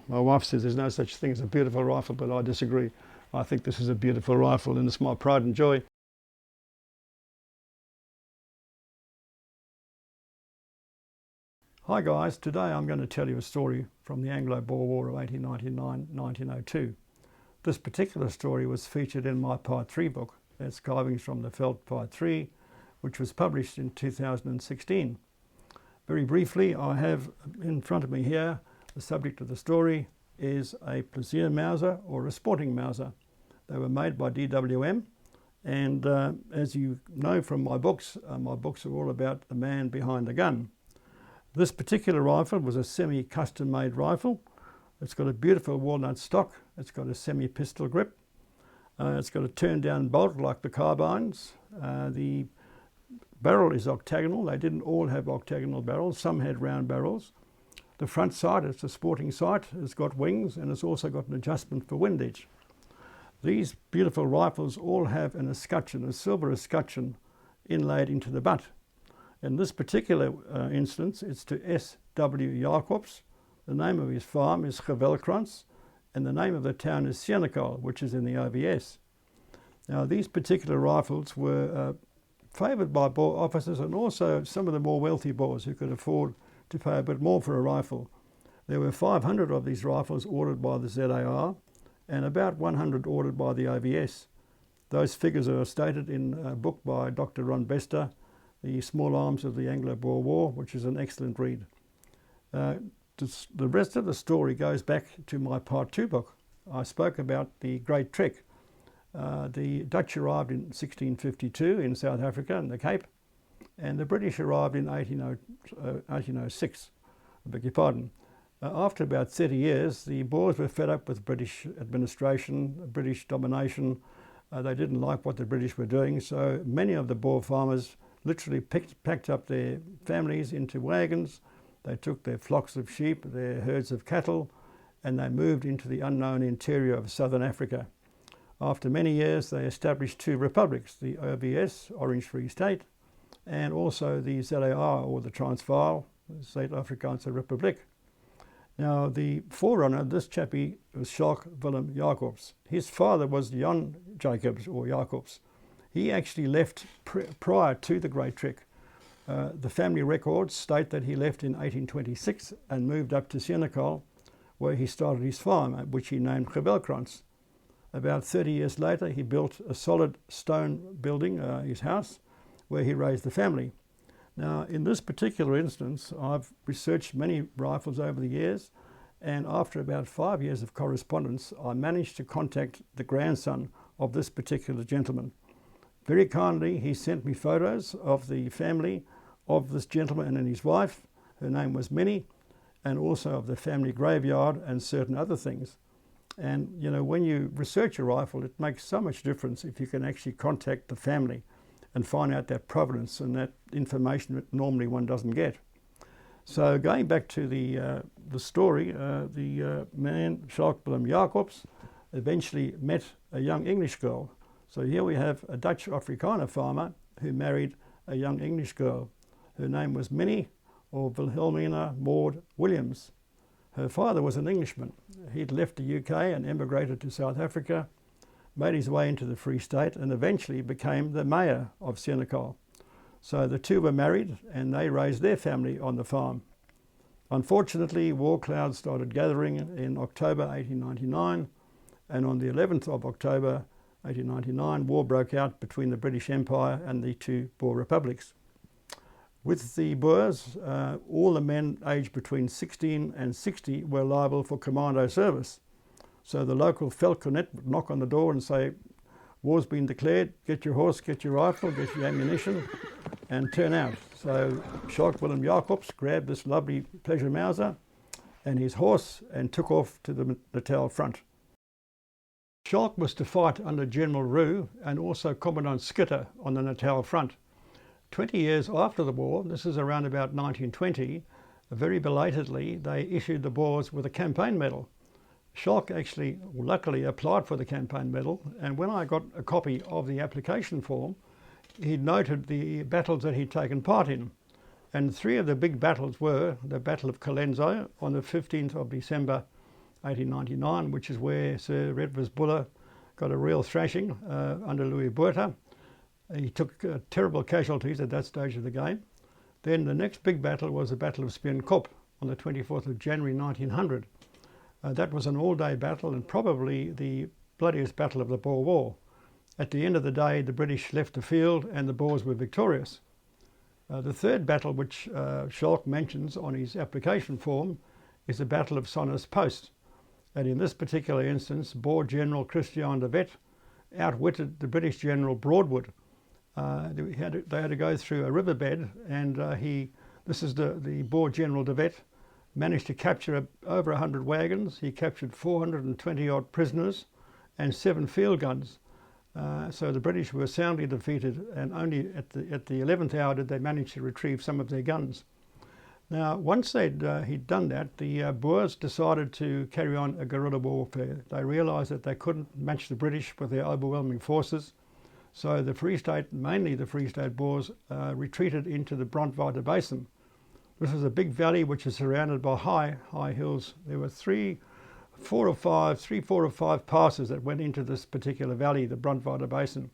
My wife says there's no such thing as a beautiful rifle, but I disagree. I think this is a beautiful rifle, and it's my pride and joy. Hi guys, today I'm going to tell you a story from the Anglo-Boer War of 1899-1902. This particular story was featured in my Part 3 book, that's Carvings from the Veldt Part 3, which was published in 2016. Very briefly, I have in front of me here, the subject of the story is a Plaisir Mauser or a sporting Mauser. They were made by DWM, and as you know from my books are all about the man behind the gun. This particular rifle was a semi-custom made rifle. It's got a beautiful walnut stock, it's got a semi-pistol grip, it's got a turned down bolt like the carbines. The barrel is octagonal. They didn't all have octagonal barrels, some had round barrels. The front sight, it's a sporting sight, it's got wings and it's also got an adjustment for windage. These beautiful rifles all have an escutcheon, a silver escutcheon inlaid into the butt. In this particular instance, it's to S.W. Jacobs. The name of his farm is Gewelkrans, and the name of the town is Senekal, which is in the OVS. Now, these particular rifles were favoured by Boer officers and also some of the more wealthy Boers who could afford to pay a bit more for a rifle. There were 500 of these rifles ordered by the ZAR and about 100 ordered by the OVS. Those figures are stated in a book by Dr. Ron Bester, The Small Arms of the Anglo-Boer War, which is an excellent read. The rest of the story goes back to my Part 2 book. I spoke about the Great Trek. The Dutch arrived in 1652 in South Africa, in the Cape, and the British arrived in 1806. I beg your pardon. After about 30 years, the Boers were fed up with British administration, British domination. They didn't like what the British were doing, so many of the Boer farmers literally packed up their families into wagons. They took their flocks of sheep, their herds of cattle, and they moved into the unknown interior of southern Africa. After many years, they established two republics, the OVS, Orange Free State, and also the ZAR, or the Transvaal, Suid-Afrikaanse Republiek. Now, the forerunner, this chappie, was Schalk Willem Jacobs. His father was Jan Jacobs, or Jacobs. He actually left prior to the Great Trek. The family records state that he left in 1826 and moved up to Senekal, where he started his farm, which he named Gewelkrans. About 30 years later, he built a solid stone building, his house, where he raised the family. Now, in this particular instance, I've researched many rifles over the years, and after about 5 years of correspondence, I managed to contact the grandson of this particular gentleman. Very kindly, he sent me photos of the family of this gentleman and his wife. Her name was Minnie, and also of the family graveyard and certain other things. And you know, when you research a rifle, it makes so much difference if you can actually contact the family and find out that provenance and that information that normally one doesn't get. So going back to the story, the man, Schalk Willem Jacobs, eventually met a young English girl. So here we have a Dutch Afrikaner farmer who married a young English girl. Her name was Minnie, or Wilhelmina Maud Williams. Her father was an Englishman. He'd left the UK and emigrated to South Africa, made his way into the Free State, and eventually became the mayor of Senekal. So the two were married and they raised their family on the farm. Unfortunately, war clouds started gathering in October 1899, and on the 11th of October 1899, war broke out between the British Empire and the two Boer republics. With the Boers, all the men aged between 16 and 60 were liable for commando service. So the local veldkornet would knock on the door and say, war's been declared, get your horse, get your rifle, get your ammunition, and turn out. So Schalk Willem Jacobs grabbed this lovely Plaisir Mauser and his horse and took off to the Natal front. Schalk was to fight under General Roux and also Commandant Schutte on the Natal front. 20 years after the war, this is around about 1920, very belatedly they issued the Boers with a campaign medal. Schalk actually, luckily, applied for the campaign medal, and when I got a copy of the application form, he noted the battles that he'd taken part in. And three of the big battles were the Battle of Colenso on the 15th of December 1899, which is where Sir Redvers Buller got a real thrashing under Louis Botha. He took terrible casualties at that stage of the game. Then the next big battle was the Battle of Spienkop on the 24th of January 1900. That was an all-day battle and probably the bloodiest battle of the Boer War. At the end of the day, the British left the field and the Boers were victorious. The third battle, which Schalk mentions on his application form, is the Battle of Sonnus Post. And in this particular instance, Boer General Christian de Wet outwitted the British General Broadwood. They had to go through a riverbed, and this is the Boer General de Wet, managed to capture over 100 wagons. He captured 420 odd prisoners and 7 field guns. So the British were soundly defeated, and only at the 11th hour did they manage to retrieve some of their guns. Now, once he'd done that, the Boers decided to carry on a guerrilla warfare. They realised that they couldn't match the British with their overwhelming forces. So the Free State, mainly the Free State Boers, retreated into the Brandwater Basin. This is a big valley which is surrounded by high hills. There were three, four or five passes that went into this particular valley, the Brandwater Basin.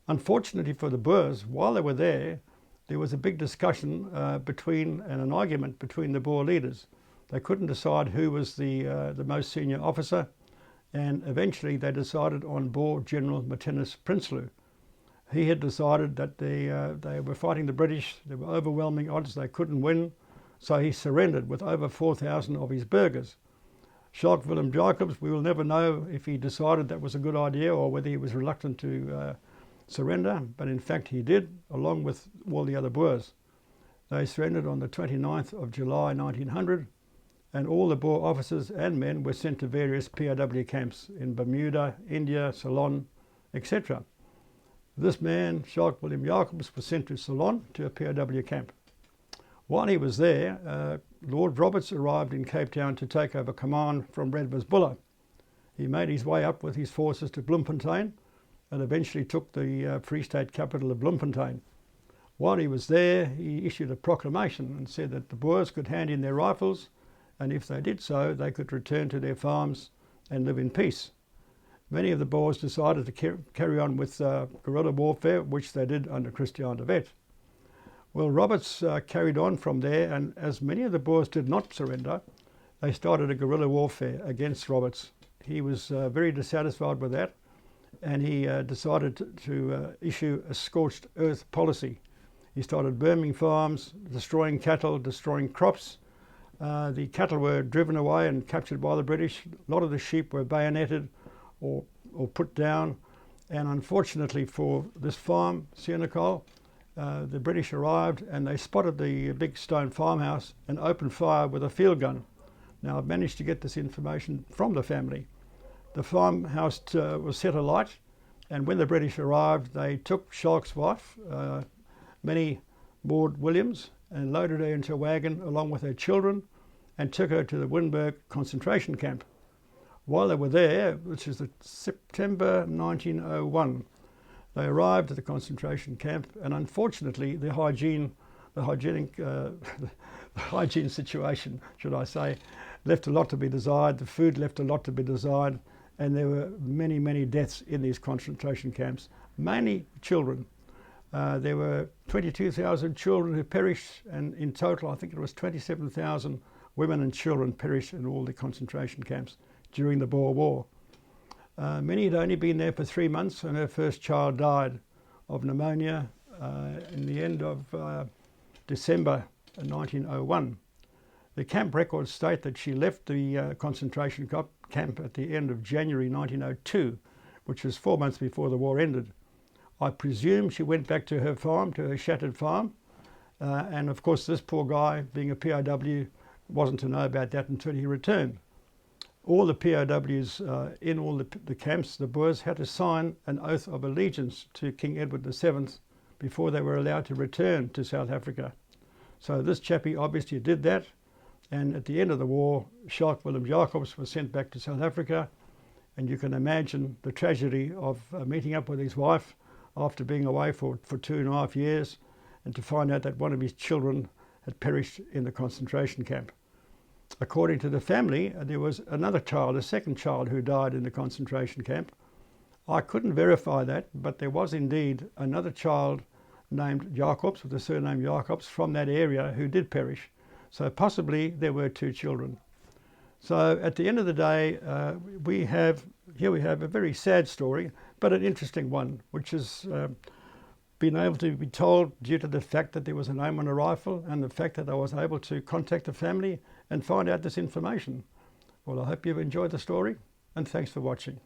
Unfortunately for the Boers, while they were there was a big discussion and an argument between the Boer leaders. They couldn't decide who was the most senior officer, and eventually they decided on Boer General Martinus Prinsloo. He had decided that they were fighting the British. There were overwhelming odds they couldn't win, so he surrendered with over 4,000 of his burghers. Schalk Willem Jacobs, we will never know if he decided that was a good idea or whether he was reluctant to surrender, but in fact he did, along with all the other Boers. They surrendered on the 29th of July 1900, and all the Boer officers and men were sent to various POW camps in Bermuda, India, Ceylon, etc. This man, Schalk Willem Jacobs, was sent to Ceylon to a POW camp. While he was there, Lord Roberts arrived in Cape Town to take over command from Redvers Buller. He made his way up with his forces to Bloemfontein and eventually took the Free State capital of Bloemfontein. While he was there, he issued a proclamation and said that the Boers could hand in their rifles, and if they did so, they could return to their farms and live in peace. Many of the Boers decided to carry on with guerrilla warfare, which they did under Christian de Wet. Well, Roberts carried on from there, and as many of the Boers did not surrender, they started a guerrilla warfare against Roberts. He was very dissatisfied with that, and he decided to issue a scorched earth policy. He started burning farms, destroying cattle, destroying crops. The cattle were driven away and captured by the British. A lot of the sheep were bayoneted or put down, and unfortunately for this farm, Senekal, the British arrived and they spotted the big stone farmhouse and opened fire with a field gun. Now, I've managed to get this information from the family. The farmhouse was set alight, and when the British arrived, they took Schalk's wife, Minnie Maud Williams, and loaded her into a wagon along with her children and took her to the Winburg concentration camp. While they were there, which is September 1901, they arrived at the concentration camp, and unfortunately the hygiene situation, should I say, left a lot to be desired. The food left a lot to be desired, and there were many deaths in these concentration camps, mainly children. There were 22,000 children who perished, and in total I think it was 27,000 women and children perished in all the concentration camps during the Boer War. Minnie had only been there for 3 months, and her first child died of pneumonia in the end of December 1901. The camp records state that she left the concentration camp at the end of January 1902, which was 4 months before the war ended. I presume she went back to her farm, to her shattered farm, and of course this poor guy, being a POW, wasn't to know about that until he returned. All the POWs in all the camps, the Boers, had to sign an oath of allegiance to King Edward VII before they were allowed to return to South Africa. So this chappie obviously did that, and at the end of the war, Schalk Willem Jacobs was sent back to South Africa, and you can imagine the tragedy of meeting up with his wife after being away for 2.5 years, and to find out that one of his children had perished in the concentration camp. According to the family, there was another child, a second child, who died in the concentration camp. I couldn't verify that, but there was indeed another child named Jacobs, with the surname Jacobs, from that area who did perish. So possibly there were 2 children. So at the end of the day, we have a very sad story, but an interesting one, which has been able to be told due to the fact that there was a name on a rifle and the fact that I was able to contact the family and find out this information. Well, I hope you've enjoyed the story, and thanks for watching.